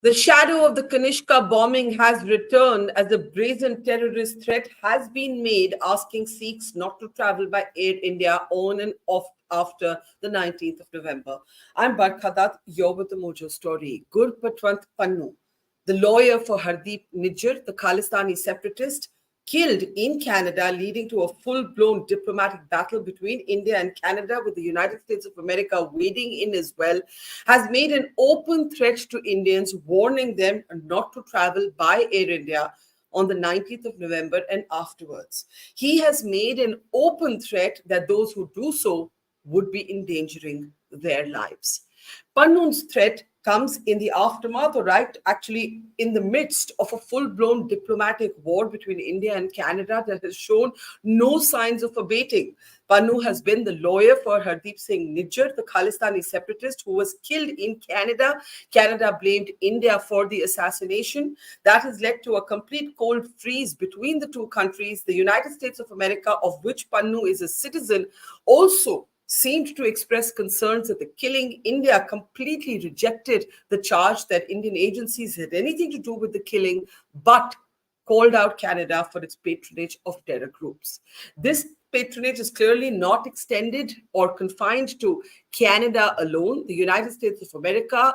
The shadow of the Kanishka bombing has returned as a brazen terrorist threat has been made, asking Sikhs not to travel by Air India on and off after the 19th of November. I'm Barkha, Dutt, you're with the Mojo story. Gurpatwant Pannun, the lawyer for Hardeep Nijjar, the Khalistani separatist, killed in Canada, leading to a full-blown diplomatic battle between India and Canada, with the United States of America wading in as well, has made an open threat to Indians, warning them not to travel by Air India on the 19th of November and afterwards. He has made an open threat that those who do so would be endangering their lives. Pannun's threat comes in the aftermath, or right, actually in the midst of a full-blown diplomatic war between India and Canada that has shown no signs of abating. Pannun has been the lawyer for Hardeep Singh Nijjar, the Khalistani separatist who was killed in Canada. Canada blamed India for the assassination. That has led to a complete cold freeze between the two countries. The United States of America, of which Pannun is a citizen, also seemed to express concerns at the killing. India completely rejected the charge that Indian agencies had anything to do with the killing, but called out Canada for its patronage of terror groups. This patronage is clearly not extended or confined to Canada alone. The United States of America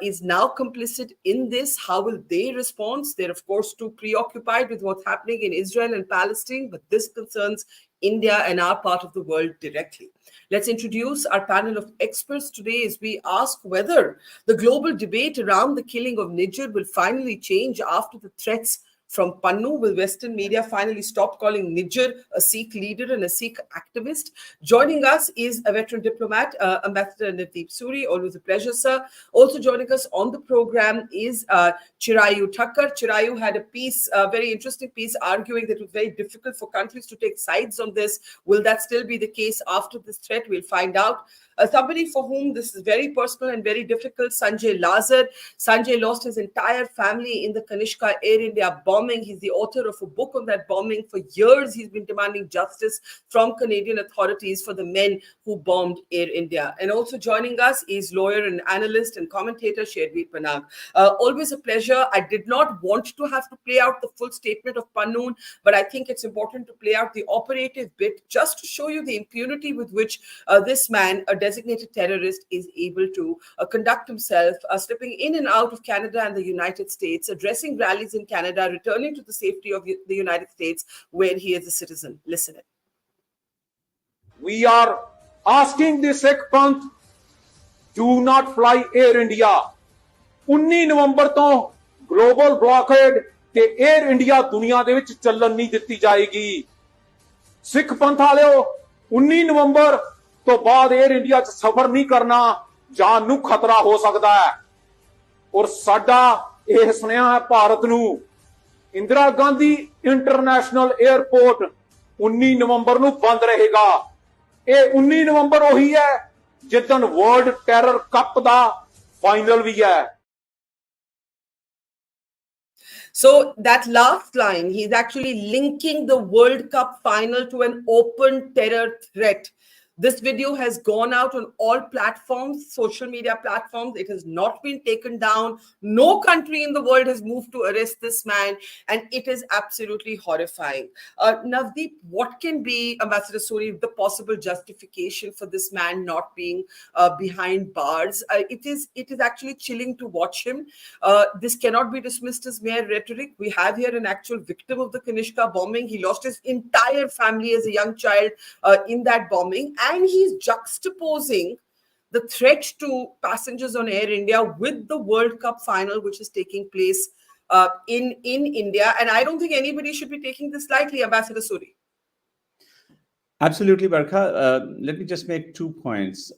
is now complicit in this. How will they respond? They're, of course, too preoccupied with what's happening in Israel and Palestine, but this concerns India and our part of the world directly. Let's introduce our panel of experts today as we ask whether the global debate around the killing of Nijjar will finally change after the threats from Pannun. Will Western media finally stop calling Nijjar a Sikh leader and a Sikh activist? Joining us is a veteran diplomat, Ambassador Hardeep Suri. Always a pleasure, sir. Also joining us on the program is Chirayu Thakkar. Chirayu had a piece, a very interesting piece, arguing that it was very difficult for countries to take sides on this. Will that still be the case after this threat? We'll find out. Somebody for whom this is very personal and very difficult, Sanjay Lazar. Sanjay lost his entire family in the Kanishka Air India bombing. He's the author of a book on that bombing. For years, he's been demanding justice from Canadian authorities for the men who bombed Air India. And also joining us is lawyer and analyst and commentator Sherveet Panag. Always a pleasure. I did not want to have to play out the full statement of Pannun, but I think it's important to play out the operative bit just to show you the impunity with which this man, a designated terrorist, is able to conduct himself, slipping in and out of Canada and the United States, addressing rallies in Canada, returning to the safety of the United States where he is a citizen. Listen it. We are asking the Sikh Panth, do not fly Air India. 19 ਨਵੰਬਰ ਤੋਂ global ਬਲੌਕੇਡ ਤੇ air India ਦੁਨੀਆ ਦੇ ਵਿੱਚ ਚੱਲਣ ਨਹੀਂ ਦਿੱਤੀ ਜਾਏਗੀ। ਸਿੱਖ ਪੰਥ ਵਾਲਿਓ 19 ਨਵੰਬਰ ਤੋਂ ਬਾਅਦ 에ਅਰ ਇੰਡੀਆ 'ਚ ਸਫ਼ਰ ਨਹੀਂ ਕਰਨਾ, ਜਾਨ ਨੂੰ ਖਤਰਾ ਹੋ ਸਕਦਾ ਹੈ। ਔਰ ਸਾਡਾ ਇਹ ਸੁਨੇਹਾ ਹੈ ਭਾਰਤ ਨੂੰ, ਇੰਦਰਾ ਗਾਂਧੀ ਇੰਟਰਨੈਸ਼ਨਲ 에ਅਰਪੋਰਟ 19 ਨਵੰਬਰ ਨੂੰ ਬੰਦ ਰਹੇਗਾ। ਇਹ 19 ਨਵੰਬਰ ਉਹੀ ਹੈ ਜਿੱਦਣ ਵਰਲਡ ਟੈਰਰ ਕੱਪ ਦਾ ਫਾਈਨਲ ਵੀ ਹੈ। So that last line, he's actually linking the World Cup final to an open terror threat. This video has gone out on all platforms, social media platforms. It has not been taken down. No country in the world has moved to arrest this man, and it is absolutely horrifying. Navdeep, what can be, Ambassador Suri, the possible justification for this man not being behind bars? It is actually chilling to watch him. This cannot be dismissed as mere rhetoric. We have here an actual victim of the Kanishka bombing. He lost his entire family as a young child in that bombing. And he's juxtaposing the threat to passengers on Air India with the World Cup final, which is taking place in India. And I don't think anybody should be taking this lightly, Ambassador Suri. Absolutely, Barkha. Let me just make 2 points.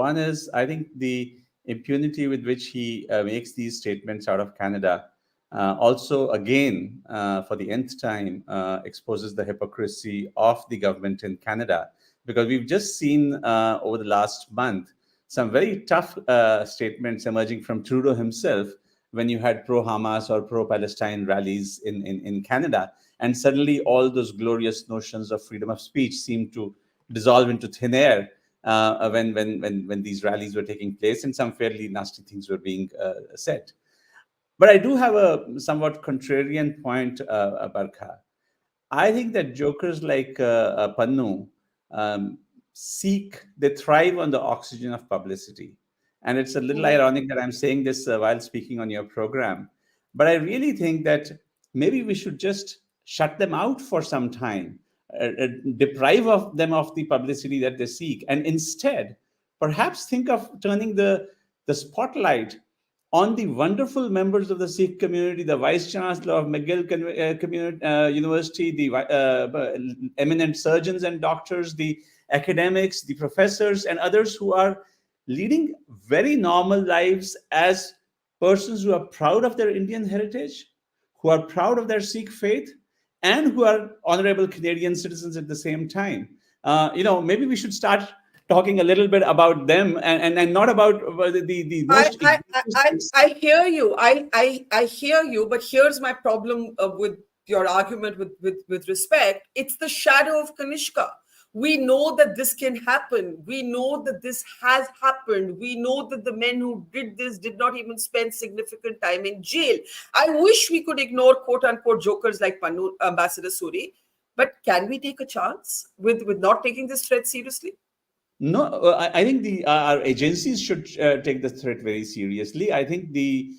One is, I think the impunity with which he makes these statements out of Canada also, again, for the nth time, exposes the hypocrisy of the government in Canada. Because we've just seen over the last month some very tough statements emerging from Trudeau himself when you had pro-Hamas or pro-Palestine rallies in Canada. And suddenly all those glorious notions of freedom of speech seemed to dissolve into thin air when these rallies were taking place and some fairly nasty things were being said. But I do have a somewhat contrarian point, Barkha. I think that jokers like Pannu um, they thrive on the oxygen of publicity. And it's a little ironic that I'm saying this while speaking on your program. But I really think that maybe we should just shut them out for some time, deprive of them of the publicity that they seek, and instead perhaps think of turning the spotlight on the wonderful members of the Sikh community, the Vice Chancellor of McGill University, the eminent surgeons and doctors, the academics, the professors, and others who are leading very normal lives as persons who are proud of their Indian heritage, who are proud of their Sikh faith, and who are honorable Canadian citizens at the same time. Maybe we should start talking a little bit about them and not about the most. I hear you. I hear you. But here's my problem with your argument with respect. It's the shadow of Kanishka. We know that this can happen. We know that this has happened. We know that the men who did this did not even spend significant time in jail. I wish we could ignore quote unquote jokers like Pannun, Ambassador Suri. But can we take a chance with not taking this threat seriously? No, I think our agencies should take this threat very seriously. I think the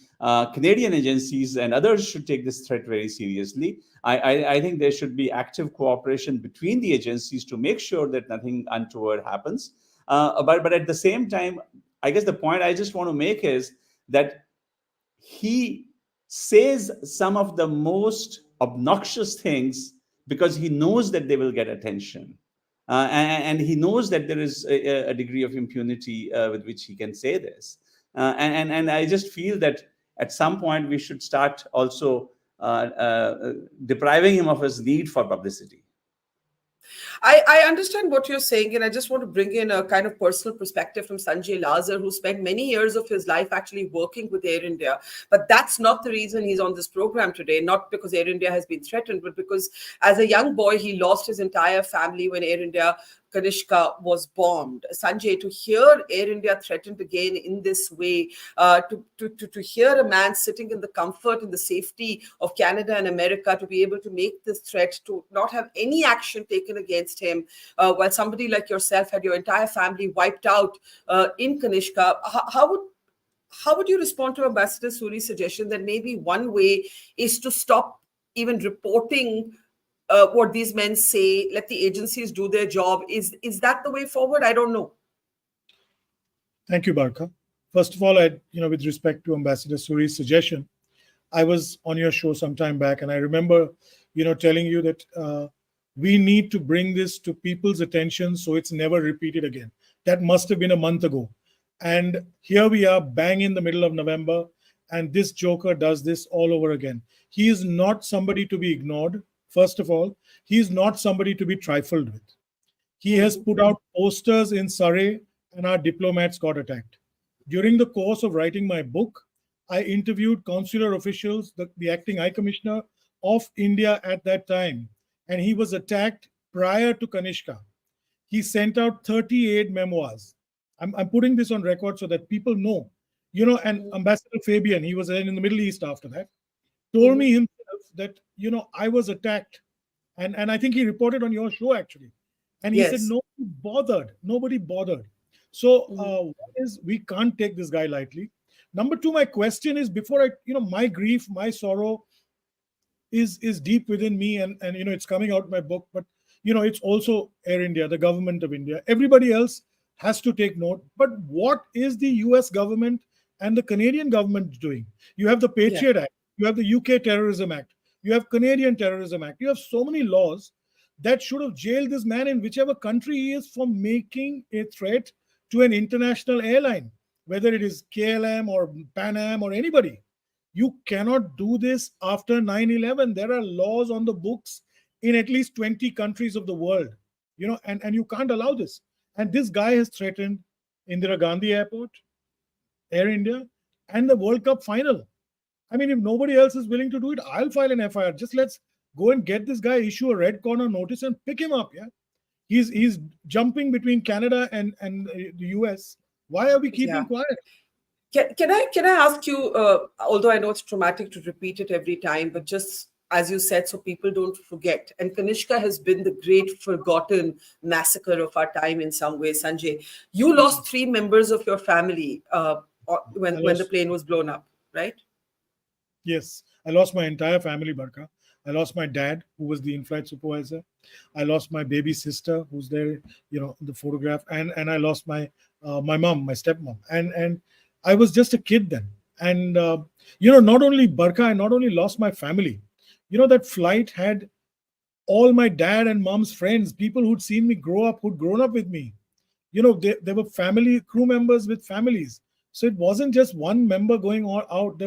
Canadian agencies and others should take this threat very seriously. I think there should be active cooperation between the agencies to make sure that nothing untoward happens. But at the same time, I guess the point I just want to make is that he says some of the most obnoxious things because he knows that they will get attention. And he knows that there is a degree of impunity with which he can say this. And I just feel that at some point we should start also depriving him of his need for publicity. I understand what you're saying, and I just want to bring in a kind of personal perspective from Sanjay Lazar, who spent many years of his life actually working with Air India. But that's not the reason he's on this program today, not because Air India has been threatened, but because as a young boy, he lost his entire family when Air India Kanishka was bombed. Sanjay, to hear Air India threatened again in this way, to hear a man sitting in the comfort and the safety of Canada and America to be able to make this threat, to not have any action taken against him, while somebody like yourself had your entire family wiped out in Kanishka, how would you respond to Ambassador Suri's suggestion that maybe one way is to stop even reporting what these men say, let the agencies do their job? Is that the way forward? I don't know. Thank you, Barkha. First of all, with respect to Ambassador Suri's suggestion, I was on your show some time back, and I remember, telling you that we need to bring this to people's attention so it's never repeated again. That must have been a month ago. And here we are, bang in the middle of November, and this joker does this all over again. He is not somebody to be ignored. First of all, he is not somebody to be trifled with. He has put out posters in Surrey, and our diplomats got attacked. During the course of writing my book, I interviewed consular officials, the acting High Commissioner of India at that time, and he was attacked prior to Kanishka. He sent out 38 memoirs. I'm putting this on record so that people know. And Ambassador Fabian, he was in the Middle East after that, told me himself that, I was attacked. And I think he reported on your show, actually. And he said, nobody bothered. So we can't take this guy lightly. Number two, my question is, before my grief, my sorrow is deep within me, and it's coming out in my book, but it's also Air India, the government of India. Everybody else has to take note. But what is the US government and the Canadian government doing? You have the Patriot Act, you have the UK Terrorism Act, you have Canadian Terrorism Act. You have so many laws that should have jailed this man in whichever country he is for making a threat to an international airline, whether it is KLM or Pan Am or anybody. You cannot do this after 9/11. There are laws on the books in at least 20 countries of the world, and you can't allow this. And this guy has threatened Indira Gandhi Airport, Air India, and the World Cup final. I mean, if nobody else is willing to do it, I'll file an FIR. Just let's go and get this guy, issue a red corner notice and pick him up. Yeah, he's jumping between Canada and the US. Why are we keeping quiet? Can I ask you, although I know it's traumatic to repeat it every time, but just as you said, so people don't forget. And Kanishka has been the great forgotten massacre of our time in some way. Sanjay, you lost 3 members of your family when the plane was blown up, right? Yes, I lost my entire family, Barkha. I lost my dad, who was the in-flight supervisor. I lost my baby sister, who's there, in the photograph, and I lost my mom, my stepmom, and I was just a kid then. And not only Barkha, I not only lost my family. That flight had all my dad and mom's friends, people who'd seen me grow up, who'd grown up with me. There were family crew members with families. So it wasn't just one member going out.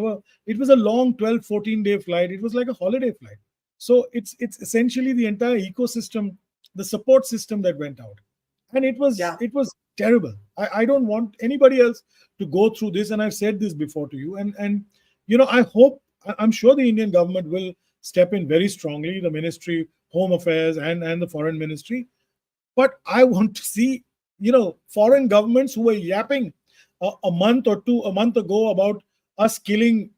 It was a long 12, 14-day flight. It was like a holiday flight. So it's essentially the entire ecosystem, the support system that went out. And it was terrible. I don't want anybody else to go through this. And I've said this before to you. And I'm sure the Indian government will step in very strongly, the Ministry, Home Affairs and the Foreign Ministry. But I want to see, foreign governments who were yapping a month ago about us killing,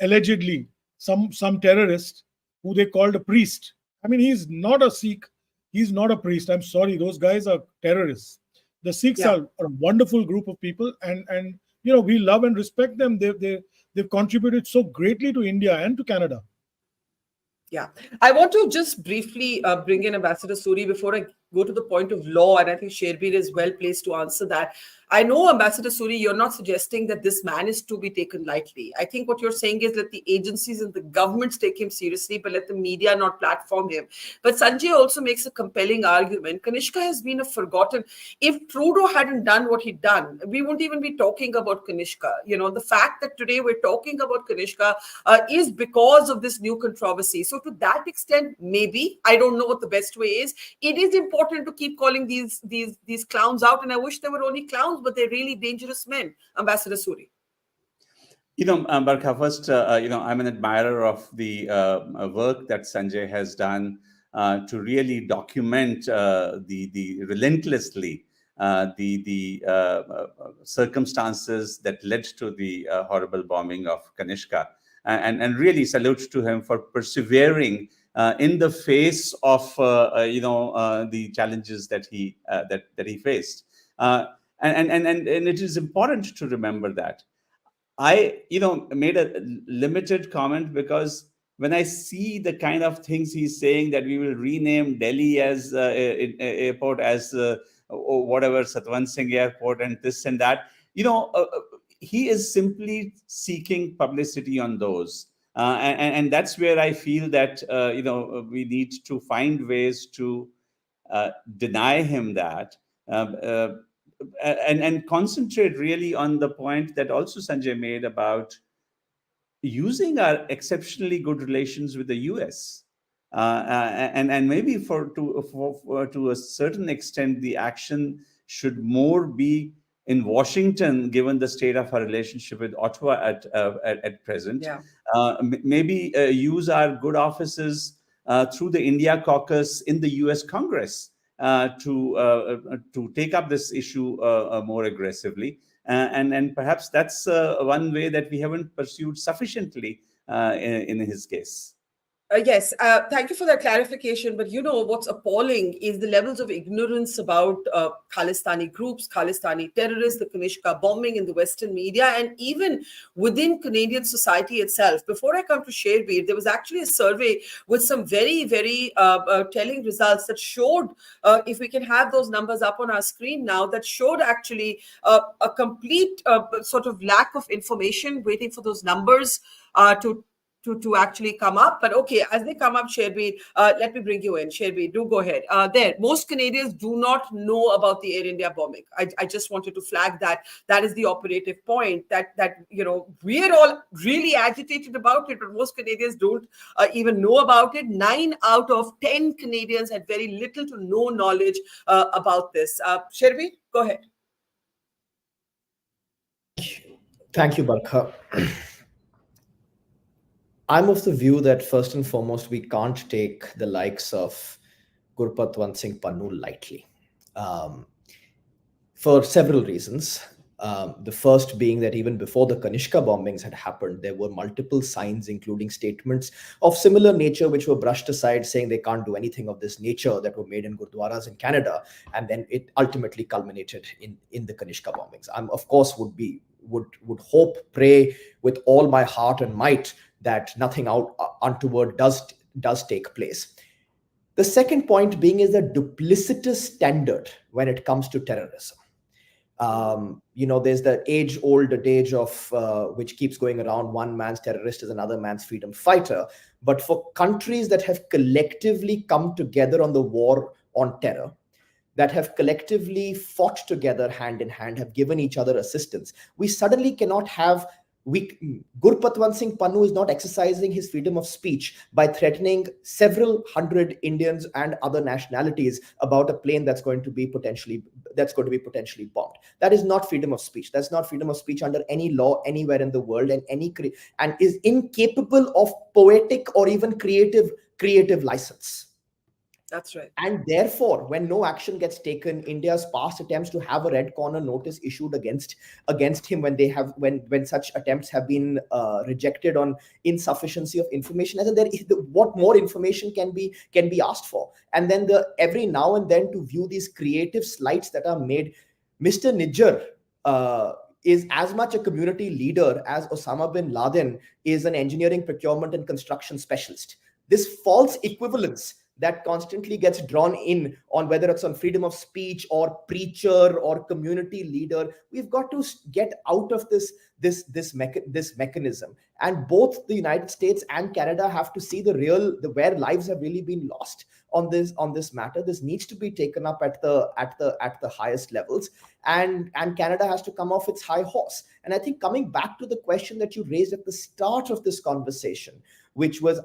allegedly some terrorist who they called a priest. I mean, he's not a Sikh. He's not a priest. I'm sorry. Those guys are terrorists. The Sikhs are a wonderful group of people. And we love and respect them. They've contributed so greatly to India and to Canada. Yeah. I want to just briefly bring in Ambassador Suri before I go to the point of law. And I think Sherbir is well placed to answer that. I know, Ambassador Suri, you're not suggesting that this man is to be taken lightly. I think what you're saying is let the agencies and the governments take him seriously, but let the media not platform him. But Sanjay also makes a compelling argument. Kanishka has been a forgotten. If Trudeau hadn't done what he'd done, we won't even be talking about Kanishka. The fact that today we're talking about Kanishka is because of this new controversy. So to that extent, maybe, I don't know what the best way is. It is important to keep calling these clowns out. And I wish there were only clowns, but they're really dangerous men. Ambassador Suri. Barkha, first, I'm an admirer of the work that Sanjay has done to really document the relentlessly the circumstances that led to the horrible bombing of Kanishka, and really salute to him for persevering in the face of the challenges that he faced. And it is important to remember that. I made a limited comment because when I see the kind of things he's saying, that we will rename Delhi as airport as whatever Satwant Singh Airport and this and that, he is simply seeking publicity on those. And that's where I feel that we need to find ways to deny him that. And concentrate really on the point that also Sanjay made about using our exceptionally good relations with the US, and maybe to a certain extent, the action should more be in Washington, given the state of our relationship with Ottawa at present. Maybe use our good offices through the India caucus in the US Congress. To take up this issue more aggressively, and perhaps that's one way that we haven't pursued sufficiently in his case. Yes, thank you for that clarification. But what's appalling is the levels of ignorance about Khalistani groups, Khalistani terrorists, the Kanishka bombing in the Western media, and even within Canadian society itself. Before I come to Sherbir, there was actually a survey with some very, very telling results that showed, if we can have those numbers up on our screen now, that showed actually a complete sort of lack of information, waiting for those numbers to actually come up. But okay, as they come up, Sherbir, let me bring you in. Sherbir, do go ahead. There, most Canadians do not know about the Air India bombing. I just wanted to flag that. That is the operative point, that we're all really agitated about it, but most Canadians don't even know about it. 9 out of 10 Canadians had very little to no knowledge about this. Sherbir, go ahead. Thank you, Barkha. I'm of the view that first and foremost, we can't take the likes of Gurpatwant Singh Pannun lightly, for several reasons. The first being that even before the Kanishka bombings had happened, there were multiple signs, including statements of similar nature, which were brushed aside, saying they can't do anything of this nature, that were made in Gurdwaras in Canada. And then it ultimately culminated in the Kanishka bombings. I, of course, would hope, pray with all my heart and might that nothing untoward does take place. The second point being is the duplicitous standard when it comes to terrorism. There's the age-old adage of which keeps going around: one man's terrorist is another man's freedom fighter. But for countries that have collectively come together on the war on terror, that have collectively fought together hand in hand, have given each other assistance, we suddenly cannot have Gurpatwant Singh Pannun is not exercising his freedom of speech by threatening several hundred Indians and other nationalities about a plane that's going to be potentially bombed. That is not freedom of speech. That's not freedom of speech under any law anywhere in the world, and is incapable of poetic or even creative license. That's right. And therefore, when no action gets taken, India's past attempts to have a red corner notice issued against him when such attempts have been rejected on insufficiency of information, and then what more information can be asked for? And then every now and then to view these creative slides that are made. Mr. Nijjar is as much a community leader as Osama bin Laden is an engineering, procurement, and construction specialist. This false equivalence that constantly gets drawn in on whether it's on freedom of speech or preacher or community leader, we've got to get out of this mechanism. And both the United States and Canada have to see where lives have really been lost on this matter. This needs to be taken up at the highest levels, and Canada has to come off its high horse. And I think coming back to the question that you raised at the start of this conversation, which was,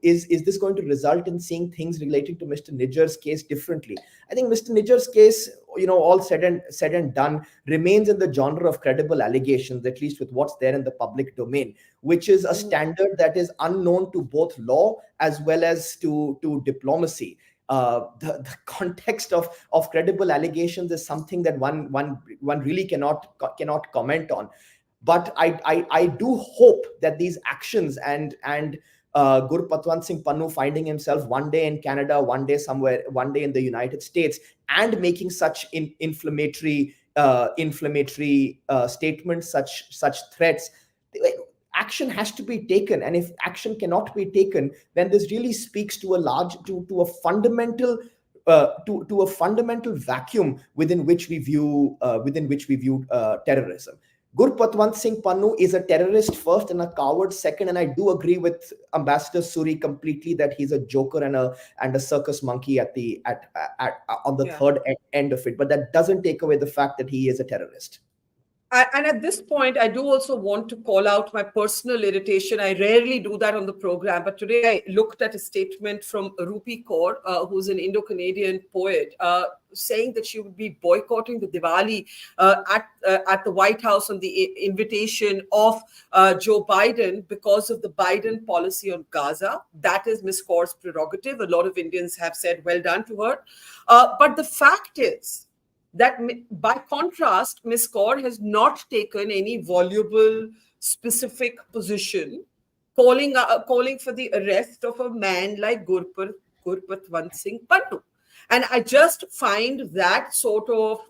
is this going to result in seeing things relating to Mr. Nijjar's case differently? I think Mr. Nijjar's case, all said and done, remains in the genre of credible allegations, at least with what's there in the public domain, which is a standard that is unknown to both law as well as to diplomacy. The context of credible allegations is something that one really cannot comment on. But I do hope that these actions and Gurpatwant Singh Pannun finding himself one day in Canada, one day somewhere, one day in the United States, and making such inflammatory statements, such threats, action has to be taken. And if action cannot be taken, then this really speaks to a fundamental vacuum within which we view terrorism. Gurpatwant Singh Pannun is a terrorist first and a coward second, and I do agree with Ambassador Suri completely that he's a joker and a circus monkey on the third end of it. But that doesn't take away the fact that he is a terrorist. And at this point, I do also want to call out my personal irritation. I rarely do that on the program, but today I looked at a statement from Rupi Kaur, who's an Indo-Canadian poet, saying that she would be boycotting the Diwali at the White House on the invitation of Joe Biden because of the Biden policy on Gaza. That is Ms. Kaur's prerogative. A lot of Indians have said, well done to her. But the fact is that, by contrast, Ms. Kaur has not taken any voluble, specific position calling for the arrest of a man like Gurpatwant Singh Pannun. And I just find that sort of,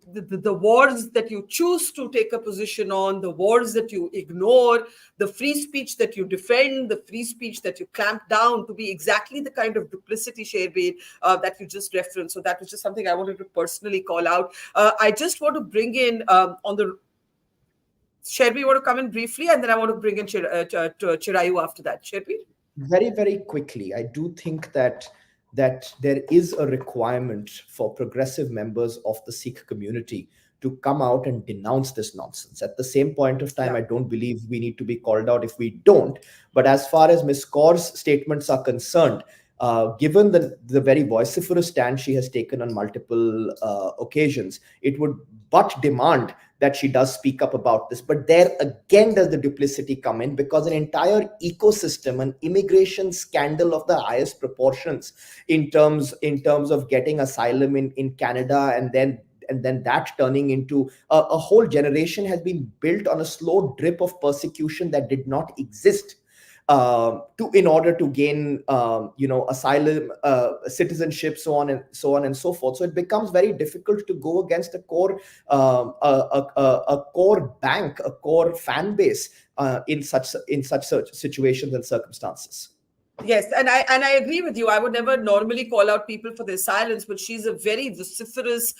the wars that you choose to take a position on, the wars that you ignore, the free speech that you defend, the free speech that you clamp down, to be exactly the kind of duplicity, Sherbir, that you just referenced. So that was just something I wanted to personally call out. I just want to bring in Sherbir, you want to come in briefly, and then I want to bring in Chirayu after that. Sherbir? Very, very quickly, I do think that there is a requirement for progressive members of the Sikh community to come out and denounce this nonsense. At the same point of time, I don't believe we need to be called out if we don't. But as far as Ms. Kaur's statements are concerned, given the very vociferous stand she has taken on multiple occasions, it would but demand that she does speak up about this. But there again does the duplicity come in, because an entire ecosystem, an immigration scandal of the highest proportions in terms of getting asylum in Canada, and then and then that turning into a whole generation has been built on a slow drip of persecution that did not exist in order to gain asylum, citizenship, so on and so forth. So it becomes very difficult to go against a core a core bank, a core fan base in such situations and circumstances. Yes, and I agree with you. I would never normally call out people for their silence, but she's a very vociferous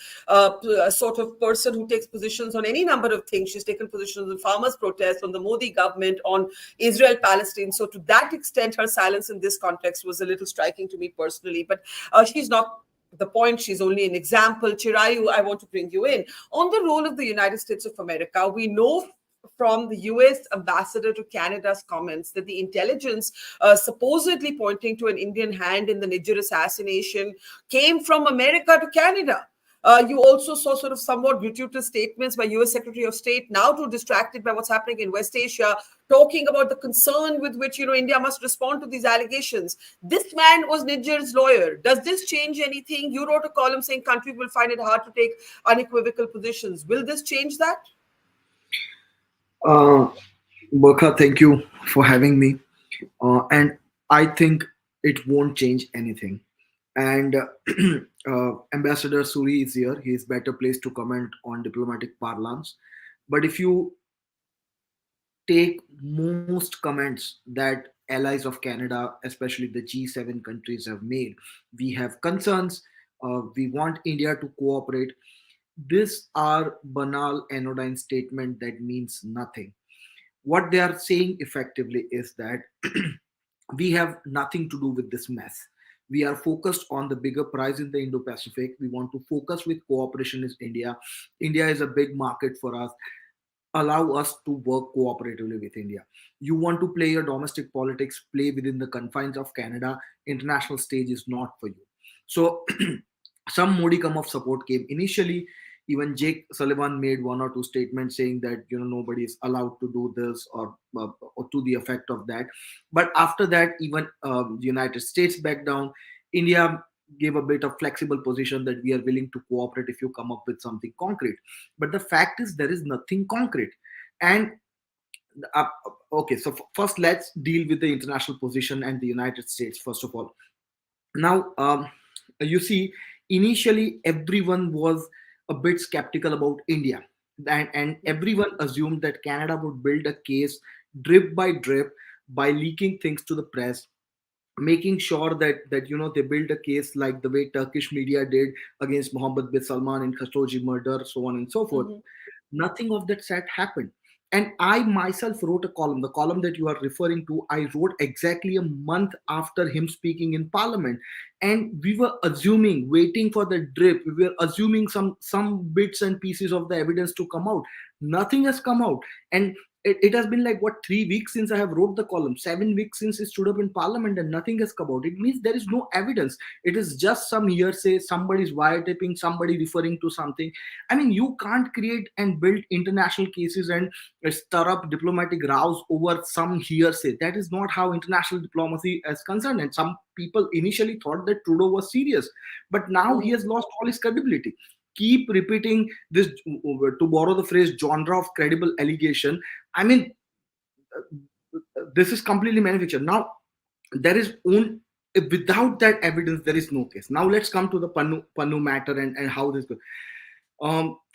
sort of person who takes positions on any number of things. She's taken positions on farmers' protests, on the Modi government, on Israel-Palestine. So to that extent, her silence in this context was a little striking to me personally. But she's not the point. She's only an example. Chirayu, I want to bring you in. On the role of the United States of America, we know from the US ambassador to Canada's comments that the intelligence supposedly pointing to an Indian hand in the Nijjar assassination came from America to Canada. You also saw sort of somewhat gratuitous statements by US Secretary of State, now too distracted by what's happening in West Asia, talking about the concern with which India must respond to these allegations. This man was Nijjar's lawyer. Does this change anything? You wrote a column saying countries will find it hard to take unequivocal positions. Will this change that? Barkha, thank you for having me. And I think it won't change anything. And Ambassador Suri is here. He is better placed to comment on diplomatic parlance. But if you take most comments that allies of Canada, especially the G7 countries, have made, we have concerns. We want India to cooperate. These are banal anodyne statement that means nothing. What they are saying effectively is that we have nothing to do with this mess. We are focused on the bigger prize in the Indo-Pacific. We want to focus with cooperation with India. India is a big market for us. Allow us to work cooperatively with India. You want to play your domestic politics, play within the confines of Canada. International stage is not for you. So some modicum of support came initially. Even Jake Sullivan made one or two statements saying that nobody is allowed to do this or to the effect of that. But after that, even the United States backed down. India gave a bit of flexible position that we are willing to cooperate if you come up with something concrete. But the fact is there is nothing concrete. And okay, so first let's deal with the international position and the United States first of all. Now, you see, initially everyone was a bit skeptical about India, and everyone assumed that Canada would build a case drip by drip by leaking things to the press, making sure that they build a case like the way Turkish media did against Mohammed bin Salman in Khashoggi murder, so on and so forth. Nothing of that set happened. And I myself wrote a column, the column that you are referring to, I wrote exactly a month after him speaking in Parliament. And we were assuming, waiting for the drip, we were assuming some bits and pieces of the evidence to come out. Nothing has come out. And it has been like, 3 weeks since I have wrote the column, 7 weeks since it stood up in Parliament, and nothing has come out. It means there is no evidence. It is just some hearsay, somebody's wiretapping, somebody referring to something. I mean, you can't create and build international cases and stir up diplomatic rows over some hearsay. That is not how international diplomacy is concerned. And some people initially thought that Trudeau was serious, but now he has lost all his credibility. Keep repeating this, to borrow the phrase, genre of credible allegation. I mean, this is completely manufactured. Now, there is without that evidence, there is no case. Now, let's come to the Pannun matter and how this goes.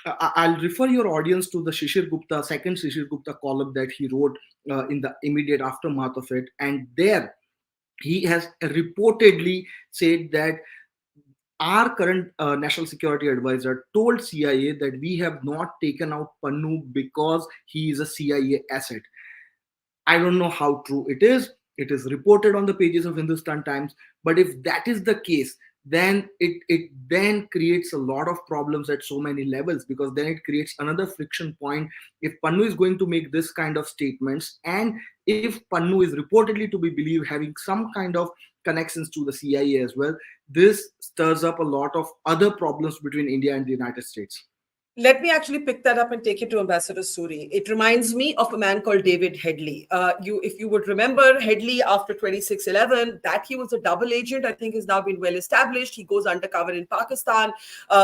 I'll refer your audience to the second Shishir Gupta column that he wrote in the immediate aftermath of it. And there, he has reportedly said that our current national security advisor told CIA that we have not taken out Pannun because he is a CIA asset. I don't know how true it is. It is reported on the pages of Hindustan Times. But if that is the case, then it then creates a lot of problems at so many levels, because then it creates another friction point. If Pannun is going to make this kind of statements, and if Pannun is reportedly to be believed having some kind of connections to the CIA as well, this stirs up a lot of other problems between India and the United States. Let me actually pick that up and take it to Ambassador Suri. It reminds me of a man called David Headley. If you would remember Headley after 26/11, that he was a double agent, I think has now been well established. He goes undercover in Pakistan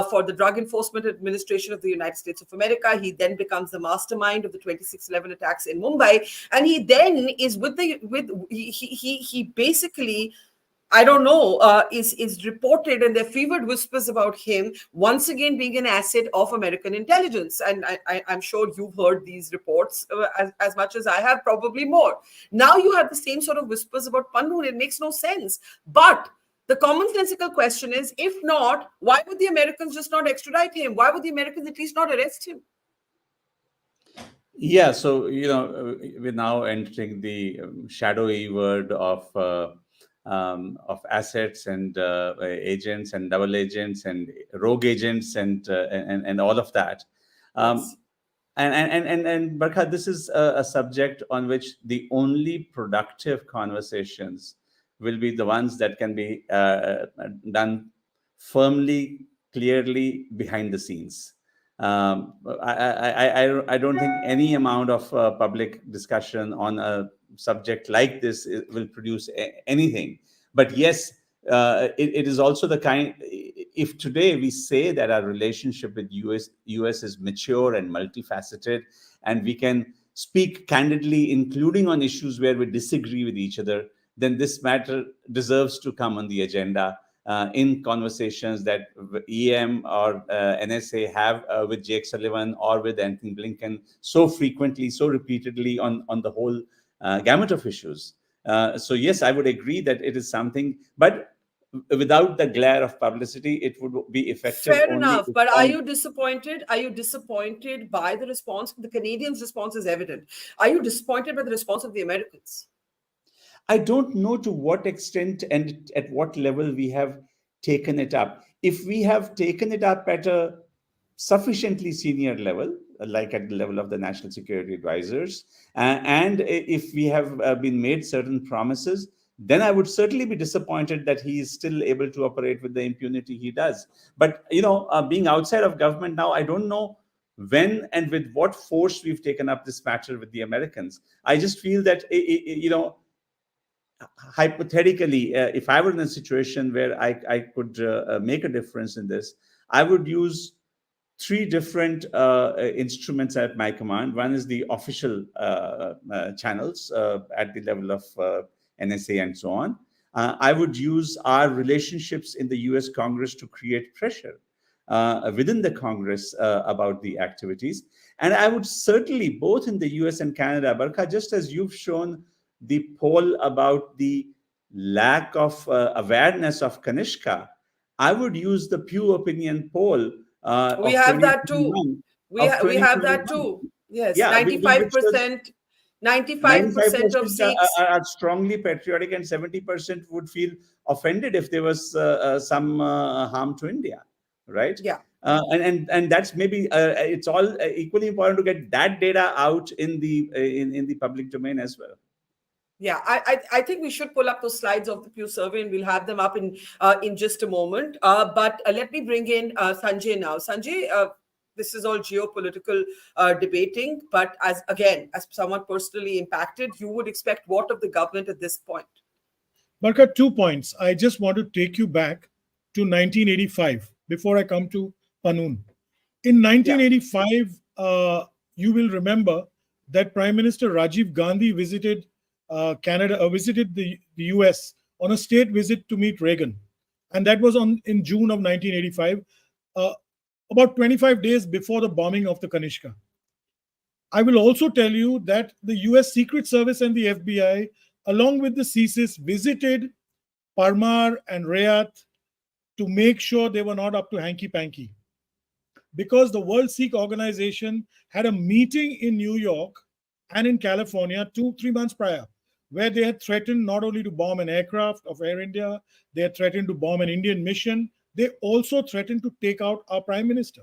for the Drug Enforcement Administration of the United States of America. He then becomes the mastermind of the 26/11 attacks in Mumbai, and he then is he basically, I don't know, is reported, and there are fevered whispers about him once again being an asset of American intelligence. And I'm sure you've heard these reports as much as I have, probably more. Now you have the same sort of whispers about Pannun. It makes no sense. But the commonsensical question is, if not, why would the Americans just not extradite him? Why would the Americans at least not arrest him? Yeah, so we're now entering the shadowy world of assets and agents and double agents and rogue agents and all of that. Yes. And Barkha, this is a subject on which the only productive conversations will be the ones that can be done firmly, clearly behind the scenes. I don't think any amount of public discussion on a subject like this will produce anything. But yes, it is also the kind. If today we say that our relationship with US is mature and multifaceted, and we can speak candidly, including on issues where we disagree with each other, then this matter deserves to come on the agenda in conversations that EM or NSA have with Jake Sullivan or with Anthony Blinken so frequently, so repeatedly on the whole gamut of issues. So yes, I would agree that it is something, but without the glare of publicity, it would be effective. Fair enough, but are you disappointed? Are you disappointed by the response? The Canadians' response is evident. Are you disappointed by the response of the Americans? I don't know to what extent and at what level we have taken it up. If we have taken it up at a sufficiently senior level, like at the level of the national security advisors, and if we have been made certain promises, then I would certainly be disappointed that he is still able to operate with the impunity he does. But, being outside of government now, I don't know when and with what force we've taken up this matter with the Americans. I just feel that, hypothetically, if I were in a situation where I could make a difference in this, I would use three different instruments at my command. One is the official channels at the level of NSA and so on. I would use our relationships in the US Congress to create pressure within the Congress about the activities. And I would certainly, both in the US and Canada, Barkha, just as you've shown the poll about the lack of awareness of Kanishka, I would use the Pew Opinion poll. We have that too. We have that too. Yes, yeah, 95%. 95% of Sikhs are strongly patriotic, and 70% would feel offended if there was some harm to India, right? Yeah. And that's maybe it's all equally important to get that data out in the public domain as well. Yeah, I think we should pull up those slides of the Pew survey, and we'll have them up in just a moment. But let me bring in Sanjay now. Sanjay, this is all geopolitical debating, but as someone personally impacted, you would expect what of the government at this point? Barkha, 2 points. I just want to take you back to 1985 before I come to Pannun. In 1985, you will remember that Prime Minister Rajiv Gandhi visited Canada, visited the US on a state visit to meet Reagan. And that was in June of 1985, about 25 days before the bombing of the Kanishka. I will also tell you that the US Secret Service and the FBI, along with the CSIS, visited Parmar and Rayat to make sure they were not up to hanky-panky. Because the World Sikh Organization had a meeting in New York and in California 2-3 months prior, where they had threatened not only to bomb an aircraft of Air India, they had threatened to bomb an Indian mission. They also threatened to take out our Prime Minister.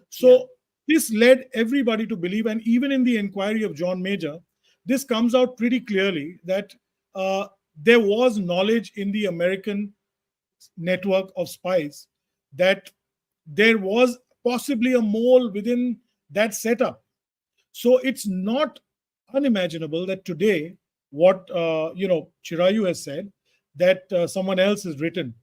So this led everybody to believe, and even in the inquiry of John Major, this comes out pretty clearly that there was knowledge in the American network of spies that there was possibly a mole within that setup. So it's not unimaginable that today, what Chirayu has said, that someone else has written,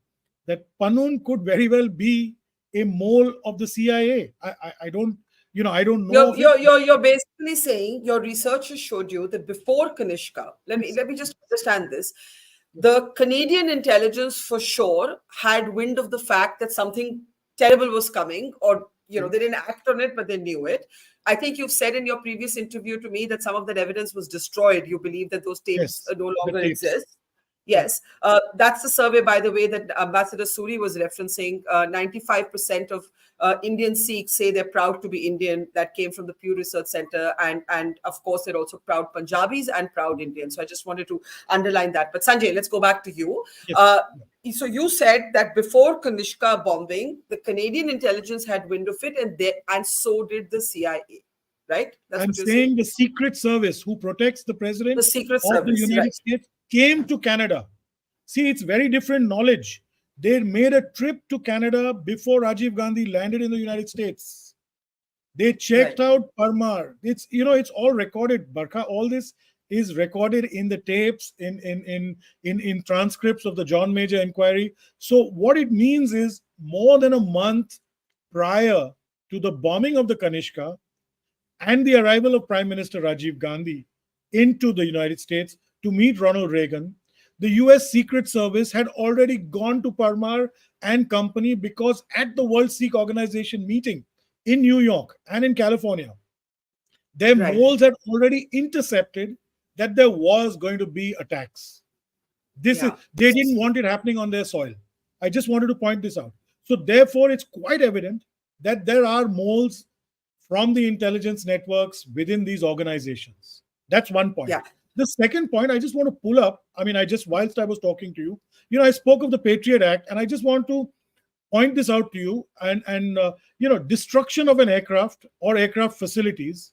that Pannun could very well be a mole of the CIA. I don't, I don't know of it. You're basically saying your research has showed you that before Kanishka, let me just understand this. The Canadian intelligence for sure had wind of the fact that something terrible was coming, or they didn't act on it, but they knew it. I think you've said in your previous interview to me that some of that evidence was destroyed. You believe that those tapes Yes, no the longer tapes. exist. Yes, that's the survey, by the way, that Ambassador Suri was referencing. 95% of Indian Sikhs say they're proud to be Indian. That came from the Pew Research Center. And of course, they're also proud Punjabis and proud Indians. So I just wanted to underline that. But Sanjay, let's go back to you. Yes. So you said that before Kanishka bombing, the Canadian intelligence had wind of it, and so did the CIA, right? I'm saying the Secret Service, who protects the president The Secret of the Service, United right. States, came to Canada. See, it's very different knowledge. They made a trip to Canada before Rajiv Gandhi landed in the United States. They checked out Parmar. It's all recorded, Barkha. All this is recorded in the tapes, in transcripts of the John Major inquiry. So what it means is, more than a month prior to the bombing of the Kanishka and the arrival of Prime Minister Rajiv Gandhi into the United States to meet Ronald Reagan, the US Secret Service had already gone to Parmar and company, because at the World Sikh Organization meeting in New York and in California, their moles had already intercepted that there was going to be attacks. They didn't want it happening on their soil. I just wanted to point this out. So therefore, it's quite evident that there are moles from the intelligence networks within these organizations. That's one point. The second point I just want to pull up, whilst I was talking to you, I spoke of the Patriot Act, and I just want to point this out to you. And destruction of an aircraft or aircraft facilities,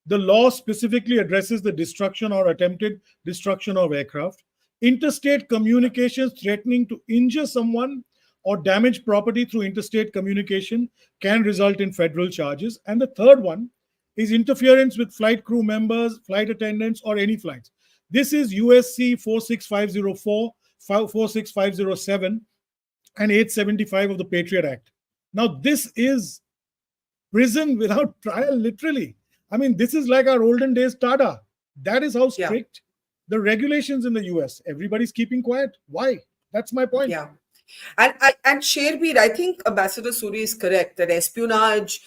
the law specifically addresses the destruction or attempted destruction of aircraft. Interstate communications threatening to injure someone or damage property through interstate communication can result in federal charges. And the third one is interference with flight crew members, flight attendants, or any flights. This is USC 46504, 46507, and 875 of the Patriot Act. Now, this is prison without trial, literally. This is like our olden days TADA. That is how strict the regulations in the US. Everybody's keeping quiet. Why? That's my point. Yeah. And Sherbir, I think Ambassador Suri is correct that espionage,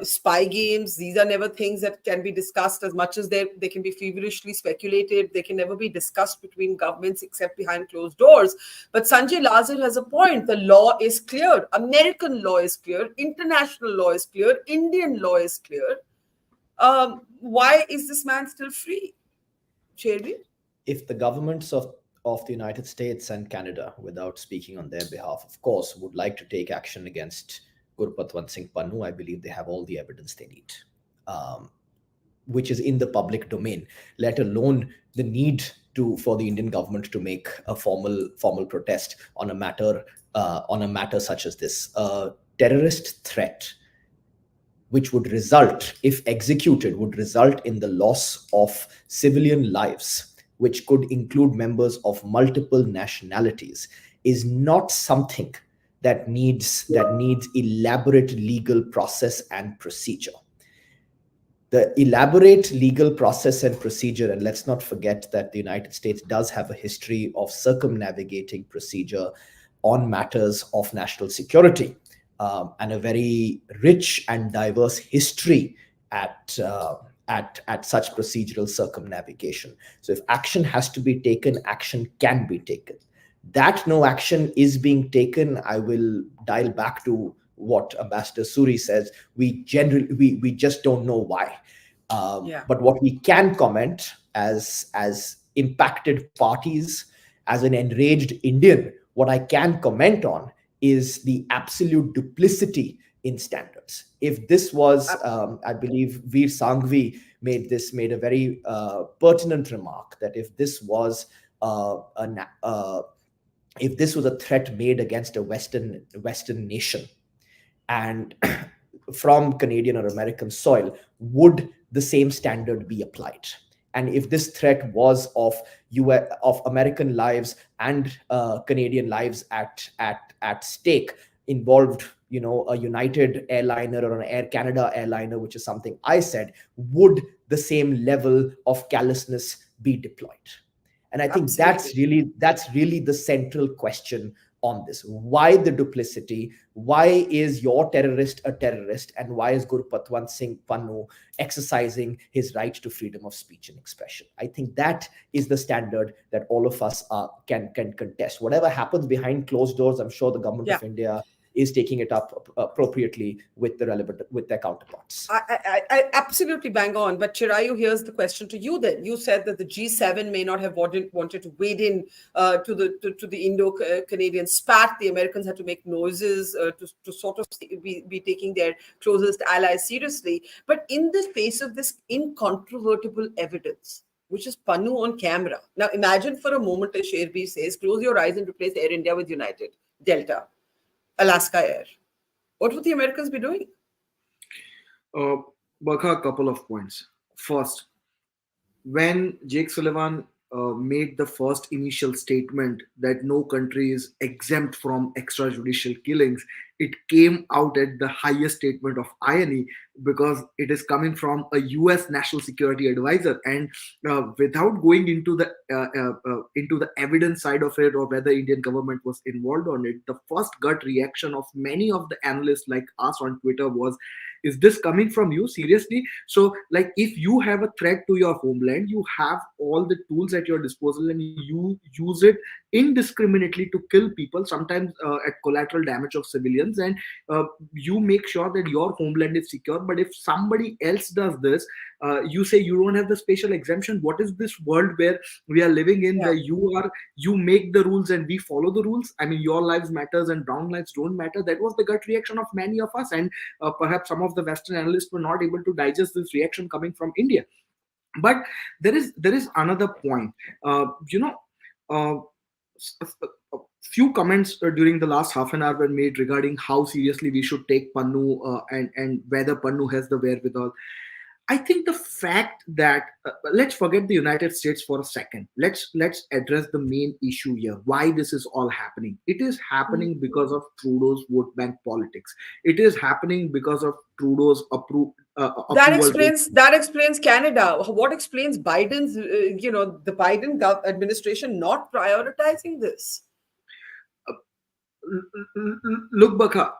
spy games, these are never things that can be discussed as much as they can be feverishly speculated. They can never be discussed between governments except behind closed doors. But Sanjay Lazar has a point. The law is clear. American law is clear. International law is clear. Indian law is clear. Why is this man still free? Sherbir? If the governments of the United States and Canada, without speaking on their behalf, of course, would like to take action against Gurpatwant Singh Pannun, I believe they have all the evidence they need, which is in the public domain, let alone the need for the Indian government to make a formal protest on a matter such as this. A terrorist threat, which would result, if executed, would result in the loss of civilian lives, which could include members of multiple nationalities, is not something that needs elaborate legal process and procedure. The elaborate legal process and procedure, and let's not forget that the United States does have a history of circumnavigating procedure on matters of national security, and a very rich and diverse history at such procedural circumnavigation. So if action has to be taken, action can be taken. That no action is being taken, I will dial back to what Ambassador Suri says. We just don't know why. But what we can comment as impacted parties, as an enraged Indian, what I can comment on is the absolute duplicity in standards. If this was, I believe Veer Sanghvi made a very pertinent remark, that if this was a threat made against a Western nation, and from Canadian or American soil, would the same standard be applied? And if this threat was of of American lives and Canadian lives at stake, involved, a United airliner or an Air Canada airliner, which is something I said, would the same level of callousness be deployed? And I think that's really the central question on this. Why the duplicity? Why is your terrorist a terrorist? And why is Gurpatwant Singh Pannun exercising his right to freedom of speech and expression? I think that is the standard that all of us can contest. Whatever happens behind closed doors, I'm sure the government of India is taking it up appropriately with their counterparts. I absolutely bang on. But Chirayu, here's the question to you then. You said that the G7 may not have wanted to wade in to the Indo-Canadian spat. The Americans had to make noises to sort of be taking their closest allies seriously. But in the face of this incontrovertible evidence, which is Pannun on camera. Now imagine for a moment, as Sherbi says, close your eyes and replace Air India with United, Delta, Alaska Air. What would the Americans be doing? Barkha, a couple of points. First, when Jake Sullivan made the first initial statement that no country is exempt from extrajudicial killings, it came out at the highest statement of irony, because it is coming from a US national security advisor. And without going into the evidence side of it, or whether Indian government was involved on it, the first gut reaction of many of the analysts like us on Twitter was, is this coming from you? Seriously? So, like, if you have a threat to your homeland, you have all the tools at your disposal and you use it indiscriminately to kill people, sometimes at collateral damage of civilians, and you make sure that your homeland is secure. But if somebody else does this, you say you don't have the special exemption. What is this world where we are living in, where you make the rules and we follow the rules? I mean, your lives matters and brown lives don't matter. That was the gut reaction of many of us, and perhaps some of the Western analysts were not able to digest this reaction coming from India. But there is another point. A few comments during the last half an hour were made regarding how seriously we should take Pannun and whether Pannun has the wherewithal. I think the fact that let's forget the United States for a second. Let's address the main issue here. Why this is all happening? It is happening because of Trudeau's vote bank politics. It is happening because of Trudeau's approval. That explains Canada. What explains Biden's, the Biden administration not prioritizing this? Look, Barkha,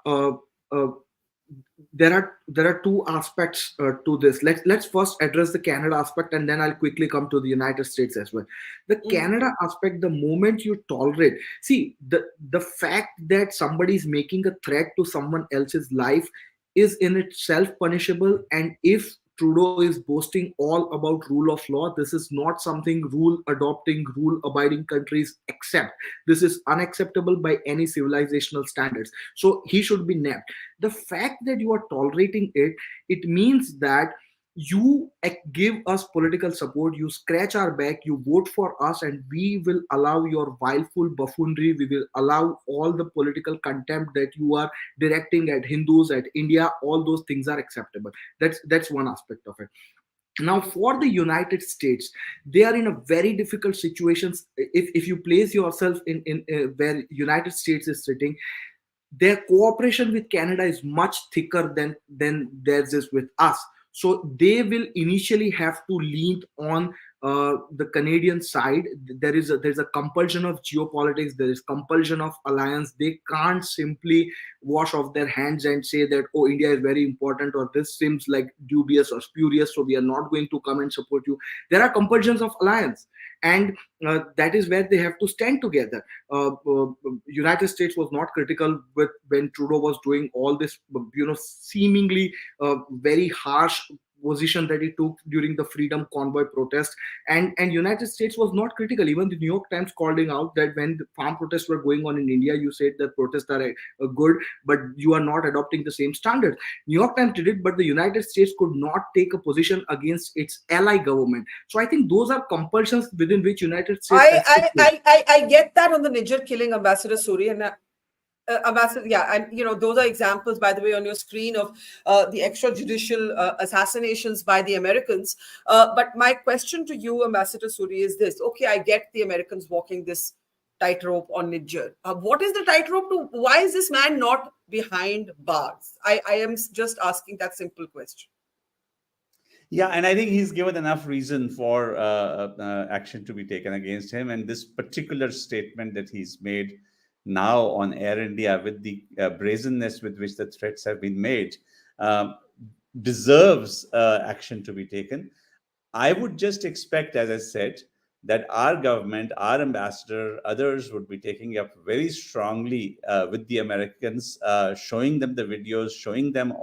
there are two aspects to this. Let's first address the Canada aspect, and then I'll quickly come to the United States as well. The Canada aspect, the moment you tolerate, see, the fact that somebody is making a threat to someone else's life is in itself punishable. And if Trudeau is boasting all about rule of law, this is not something rule-adopting, rule-abiding countries accept. This is unacceptable by any civilizational standards. So he should be nabbed. The fact that you are tolerating it, it means that you give us political support, you scratch our back, you vote for us, and we will allow your vileful buffoonery. We will allow all the political contempt that you are directing at Hindus, at India. All those things are acceptable. That's one aspect of it. Now, for the United States, they are in a very difficult situation. If you place yourself in where United States is sitting, their cooperation with Canada is much thicker than theirs is with us. So they will initially have to lean on the Canadian side. There's a compulsion of geopolitics. There is compulsion of alliance. They can't simply wash off their hands and say that, oh, India is very important, or this seems like dubious or spurious, so we are not going to come and support you. There are compulsions of alliance, and that is where they have to stand together. United States was not critical when Trudeau was doing all this, seemingly very harsh position that he took during the Freedom Convoy protest, and United States was not critical. Even the New York Times calling out that when the farm protests were going on in India, you said that protests are good, but you are not adopting the same standards. New York Times did it, but the United States could not take a position against its ally government. So I think those are compulsions within which United States. I get that on the Nijjar killing, Ambassador Suri, and Ambassador, yeah, and those are examples, by the way, on your screen of the extrajudicial assassinations by the Americans. But my question to you, Ambassador Suri, is this: okay, I get the Americans walking this tightrope on Nijjar. What is the tightrope to? Why is this man not behind bars? I am just asking that simple question. Yeah, and I think he's given enough reason for action to be taken against him. And this particular statement that he's made now on Air India, with the brazenness with which the threats have been made, deserves action to be taken. I would just expect, as I said, that our government, our ambassador, others would be taking up very strongly with the Americans, showing them the videos, showing them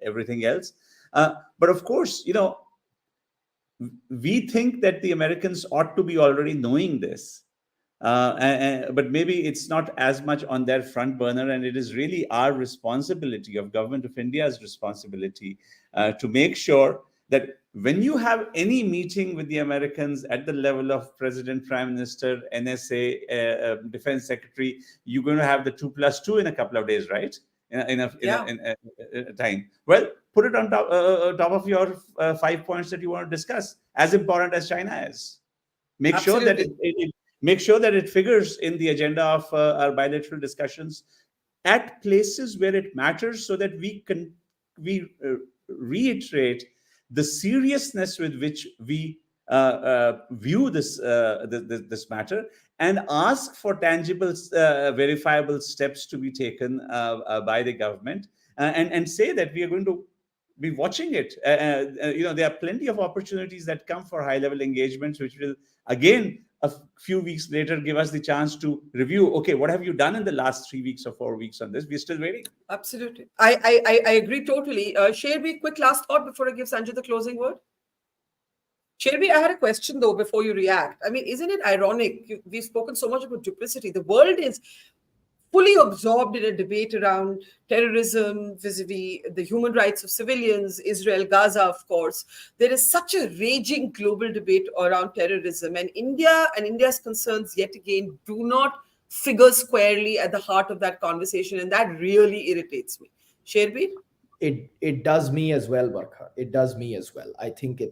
everything else. But of course, we think that the Americans ought to be already knowing this. But maybe it's not as much on their front burner, and it is really our responsibility, of Government of India's responsibility, to make sure that when you have any meeting with the Americans at the level of President, Prime Minister, NSA, Defense Secretary, you're going to have the 2+2 in a couple of days, right? In a time. Well, put it on top of your 5 points that you want to discuss, as important as China is. Make sure that make sure that it figures in the agenda of our bilateral discussions at places where it matters, so that we reiterate the seriousness with which we view this matter, and ask for tangible, verifiable steps to be taken by the government, and say that we are going to be watching it. There are plenty of opportunities that come for high-level engagements, which will, again, a few weeks later, give us the chance to review, okay, what have you done in the last 3 weeks or 4 weeks on this? We're still waiting. Absolutely. I agree totally. Sherby, quick last thought before I give Sanjay the closing word. Sherby, I had a question though before you react. I mean, isn't it ironic? We've spoken so much about duplicity. The world is fully absorbed in a debate around terrorism vis-a-vis the human rights of civilians, Israel, Gaza, of course. There is such a raging global debate around terrorism, and India and India's concerns yet again do not figure squarely at the heart of that conversation, and that really irritates me. Sherby? It does me as well, Barkha. It does me as well. I think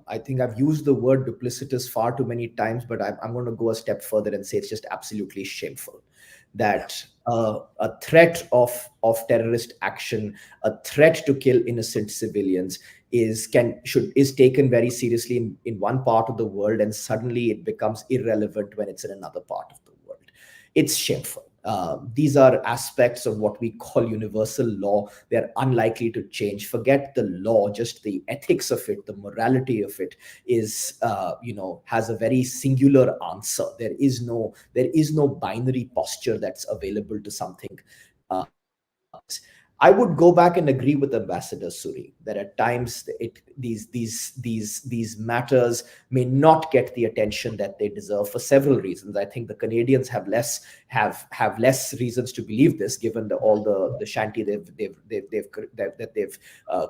I think I've used the word duplicitous far too many times, but I'm going to go a step further and say it's just absolutely shameful that a threat of terrorist action, a threat to kill innocent civilians is taken very seriously in one part of the world, and suddenly it becomes irrelevant when it's in another part of the world. It's shameful. These are aspects of what we call universal law. They're unlikely to change. Forget the law, just the ethics of it, the morality of it is, has a very singular answer. There is no binary posture that's available to something. I would go back and agree with Ambassador Suri that at times these matters may not get the attention that they deserve for several reasons. I think the Canadians have less reasons to believe this, given all the shanty that they've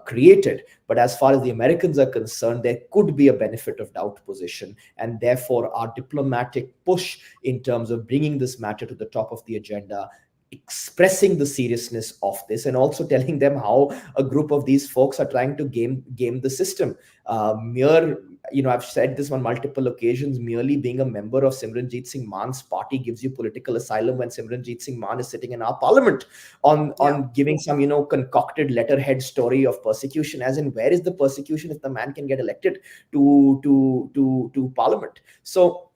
created. But as far as the Americans are concerned, there could be a benefit of doubt position, and therefore our diplomatic push in terms of bringing this matter to the top of the agenda, expressing the seriousness of this, and also telling them how a group of these folks are trying to game the system. I've said this on multiple occasions, merely being a member of Simranjeet Singh Man's party gives you political asylum when Simranjeet Singh Man is sitting in our parliament on giving some, concocted letterhead story of persecution, as in where is the persecution if the man can get elected to parliament? So,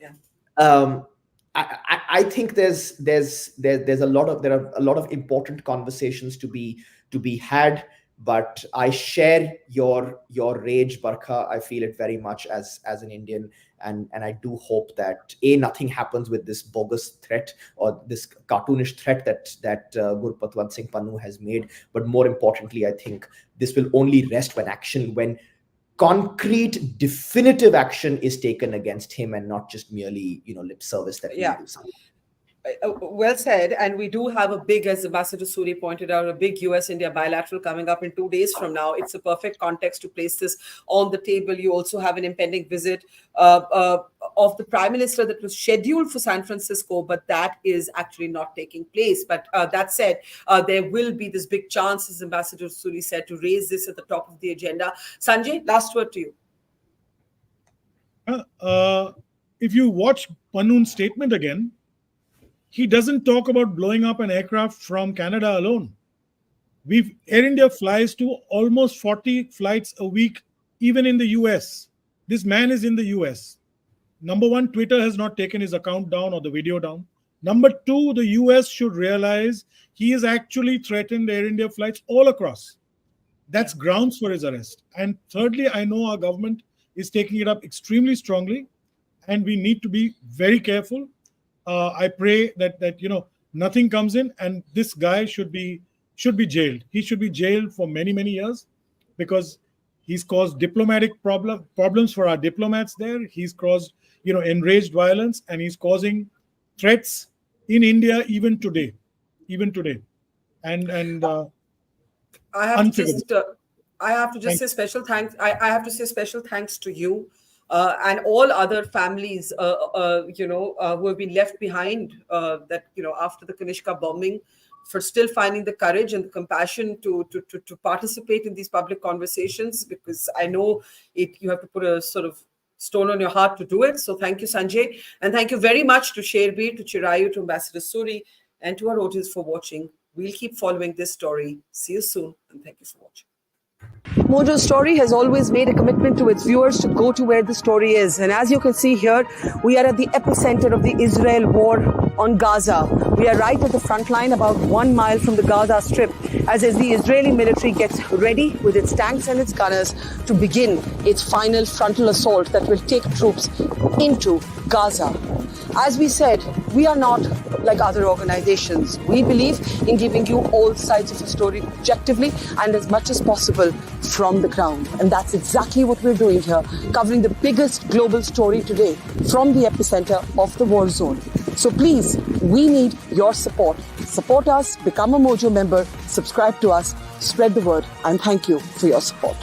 I think there are a lot of important conversations to be had, but I share your rage, Barkha. I feel it very much as an Indian, and I do hope that nothing happens with this bogus threat or this cartoonish threat that Gurpatwant Singh Pannun has made. But more importantly, I think this will only rest when concrete, definitive action is taken against him, and not just merely lip service that we do something. Well said. And we do have a big, as Ambassador Suri pointed out, a big US-India bilateral coming up in 2 days from now. It's a perfect context to place this on the table. You also have an impending visit of the Prime Minister that was scheduled for San Francisco, but that is actually not taking place. But that said, there will be this big chance, as Ambassador Suri said, to raise this at the top of the agenda. Sanjay, last word to you. If you watch Pannun's statement again, he doesn't talk about blowing up an aircraft from Canada alone. Air India flies to almost 40 flights a week, even in the US. This man is in the US. Number one, Twitter has not taken his account down or the video down. Number two, the US should realize he has actually threatened Air India flights all across. That's grounds for his arrest. And thirdly, I know our government is taking it up extremely strongly, and we need to be very careful. I pray that nothing comes in, and this guy should be jailed. He should be jailed for many years, because he's caused diplomatic problems for our diplomats there. He's caused enraged violence, and he's causing threats in India even today. And I have to just say special thanks. I have to say special thanks to you. And all other families, who have been left behind, after the Kanishka bombing, for still finding the courage and the compassion to participate in these public conversations, because I know you have to put a sort of stone on your heart to do it. So thank you, Sanjay. And thank you very much to Sherbir, to Chirayu, to Ambassador Suri, and to our audience for watching. We'll keep following this story. See you soon, and thank you for watching. Mojo Story has always made a commitment to its viewers to go to where the story is. And as you can see here, we are at the epicenter of the Israel war on Gaza. We are right at the front line, about 1 mile from the Gaza Strip, as the Israeli military gets ready with its tanks and its gunners to begin its final frontal assault that will take troops into Gaza. As we said, we are not like other organizations. We believe in giving you all sides of the story objectively and as much as possible from the ground. And that's exactly what we're doing here, covering the biggest global story today from the epicenter of the war zone. So please, we need your support. Support us, become a Mojo member, subscribe to us, spread the word, and thank you for your support.